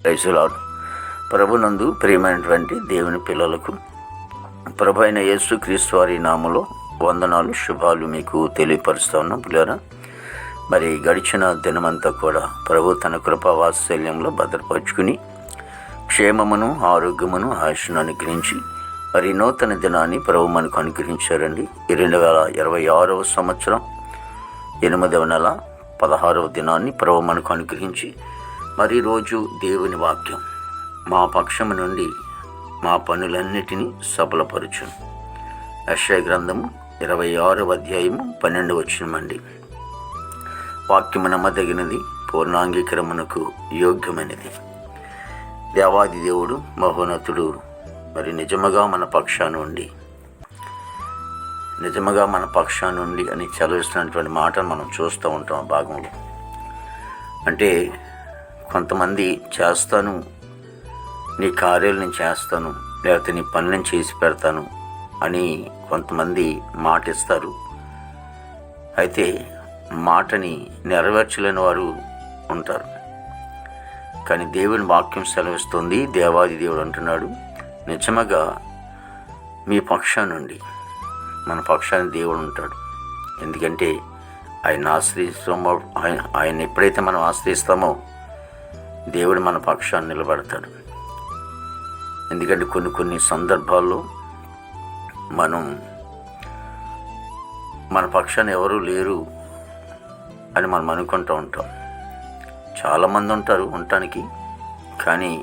Praise the lord. ప్రభునందు ప్రియమైనటువంటి దేవుని పిల్లలకు ప్రభు అయిన యేసు క్రీస్తు వారి నామములో వందనాలు, శుభాలు మీకు తెలియపరుస్తా ఉన్నాం పిల్లరా. మరి గడిచిన దినమంతా కూడా ప్రభు తన కృపా వాత్సల్యంలో భద్రపరుచుకుని క్షేమమును, ఆరోగ్యమును, ఆయుష్ను అనుగ్రహించి మరి నూతన దినాన్ని ప్రభు మనకు అనుగ్రహించారండి. 2026వ సంవత్సరం 8వ నెల 16వ దినాన్ని ప్రభు మనకు అనుగ్రహించి మరి రోజు దేవుని వాక్యం మా పక్షము నుండి మా పనులన్నిటినీ సఫలపరచును. యెషయా గ్రంథము 26వ అధ్యాయము 12వ వచనమండి. వాక్యము నమ్మదగినది, పూర్ణాంగీకరమునకు యోగ్యమైనది. దేవాది దేవుడు మహోన్నతుడు మరి నిజముగా మన పక్షానుండి అని చదివిస్తున్నటువంటి మాటను మనం చూస్తూ ఉంటాం. ఆ భాగంలో అంటే కొంతమంది చేస్తాను, నీ కార్యాలు నేను చేస్తాను, లేకపోతే నీ పనులను చేసి పెడతాను అని కొంతమంది మాట ఇస్తారు. అయితే మాటని నెరవేర్చలేని వారు ఉంటారు. కానీ దేవుని వాక్యం సెలవిస్తుంది, దేవాది దేవుడు అంటున్నాడు, నిజముగా మీ పక్షానుండి మన పక్షాన్ని దేవుడు ఉంటాడు. ఎందుకంటే ఆయన ఎప్పుడైతే మనం ఆశ్రయిస్తామో దేవుడు మన పక్షాన్ని నిలబడతాడు. ఎందుకంటే కొన్ని సందర్భాల్లో మన పక్షాన్ని ఎవరూ లేరు అని మనం అనుకుంటూ ఉంటాం. చాలామంది ఉంటారు ఉండటానికి, కానీ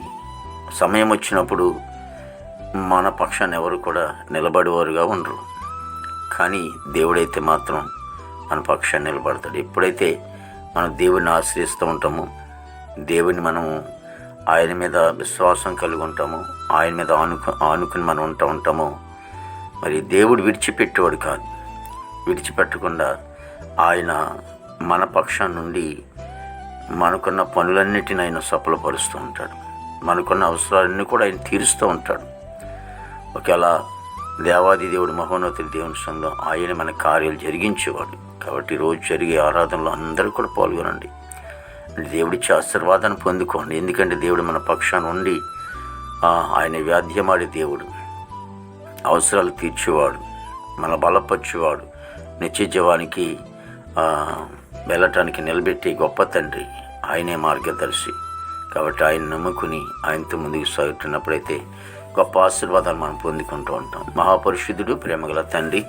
సమయం వచ్చినప్పుడు మన పక్షాన్ని ఎవరు కూడా నిలబడేవారుగా ఉండరు. కానీ దేవుడైతే మాత్రం మన పక్షాన్ని నిలబడతాడు. ఎప్పుడైతే మనం దేవుడిని ఆశ్రయిస్తూ ఉంటామో, దేవుని మనము ఆయన మీద విశ్వాసం కలిగి ఉంటామో, ఆయన మీద ఆనుకుని మనం ఉంటామో, మరి దేవుడు విడిచిపెట్టేవాడు కాదు. విడిచిపెట్టకుండా ఆయన మన పక్షం నుండి మనకున్న పనులన్నిటిని ఆయన సఫలపరుస్తూ ఉంటాడు. మనకున్న అవసరాలన్నీ కూడా ఆయన తీరుస్తూ ఉంటాడు. ఒకవేళ దేవాది దేవుడు మహోన్నతుడి దేవుని సంఘం ఆయన మన కార్యాలు జరిగించేవాడు. కాబట్టి రోజు జరిగే ఆరాధనలో అందరూ కూడా పాల్గొనండి. దేవుడిచ్చే ఆశీర్వాదాన్ని పొందుకోండి. ఎందుకంటే దేవుడు మన పక్షాన్ని ఉండి ఆయన వ్యాధ్యమాడే దేవుడు, అవసరాలు తీర్చేవాడు, మన బలపరిచేవాడు, నిత్య జీవానికి వెళ్ళటానికి నిలబెట్టే గొప్ప తండ్రి, ఆయనే మార్గదర్శి. కాబట్టి ఆయన నమ్ముకుని ఆయనతో ముందుకు సాగుతున్నప్పుడైతే గొప్ప ఆశీర్వాదాలు మనం పొందుకుంటూ ఉంటాం. మహాపరిశుద్ధుడు, ప్రేమగల తండ్రి,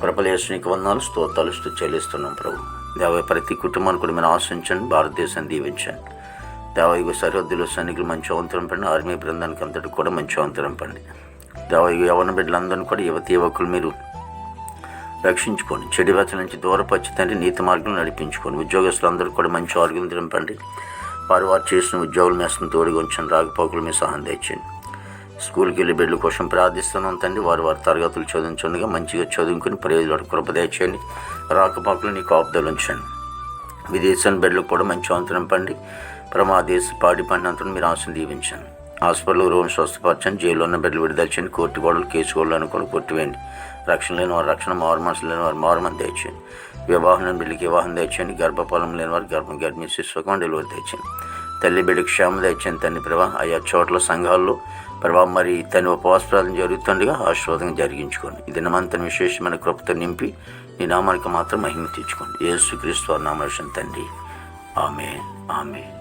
కృపలేసునికి వందనాలు, స్తోత్రాలు చెల్లిస్తున్నాం ప్రభు. దేవ ప్రతి కుటుంబాన్ని కూడా మీరు ఆశించండి, భారతదేశాన్ని దీవించండి. దేవాయుగ సరిహద్దులో సైనికులు మంచి అవంతరం పండి, ఆర్మీ బృందానికి అంతటి కూడా మంచి అవంతరం పండి. దేవాయుగ యవన బిడ్డలందరినీ కూడా యువకులు మీరు రక్షించుకోండి. చెడు వ్యక్తుల నుంచి దూరపరిచి తండ్రి నీతి మార్గం నడిపించుకోండి. ఉద్యోగస్తులందరూ కూడా మంచి ఆరోగ్యం తింపండి. వారు చేసిన ఉద్యోగుల మేసం తోడుగా ఉంచండి. రాకపోకలు మీ సహాయం తెచ్చండి. స్కూల్కి వెళ్ళి బిడ్డల కోసం ప్రార్థిస్తున్నాం తండ్రి. వారి తరగతులు చదివించండిగా మంచిగా చదువుకుని ప్రయోజనాలు కృప తెచ్చండి. రాకపోకలు నీ కాపుదలు ఉంచండి. విదేశాన్ని బిడ్డలకు కూడా మంచి అవంతరం పండి. ప్రమాదేశ పాడి పండినంతరం మీరు ఆశను దీవించండి. హాస్పిటల్ రోగులను స్వస్థపరచండి. జైల్లో ఉన్న బిడ్డలు విడుదలచండి. కోర్టు గోడలు, కేసు గోడలను కూడా కొట్టివేయండి. రక్షణ లేని వారు రక్షణ, మారు మనసు లేని వారు మారుమని తెచ్చండి. వివాహం లేని బిడ్డలకి వివాహం తెచ్చండి. గర్భఫలం లేని వారు గర్భిణీ శిశువుకం డెలివరీ తెచ్చండి. తల్లి బిడ్డకి క్షేమం తెచ్చండి తండ్రి ప్రభా. ఆయా చోట్ల సంఘాల్లో ప్రభా మరి తన ఉపవాస ప్రార్థన జరుగుతుండగా ఆశీర్వాదంగా జరిగించుకోండి. ఈ దినమంతా విశేషమైన కృపతో నింపి నీ నామానికి మాత్రం మహిమ తెచ్చుకోండి. యేసుక్రీస్తు వారి నామమున తండ్రి, ఆమేన్, ఆమేన్.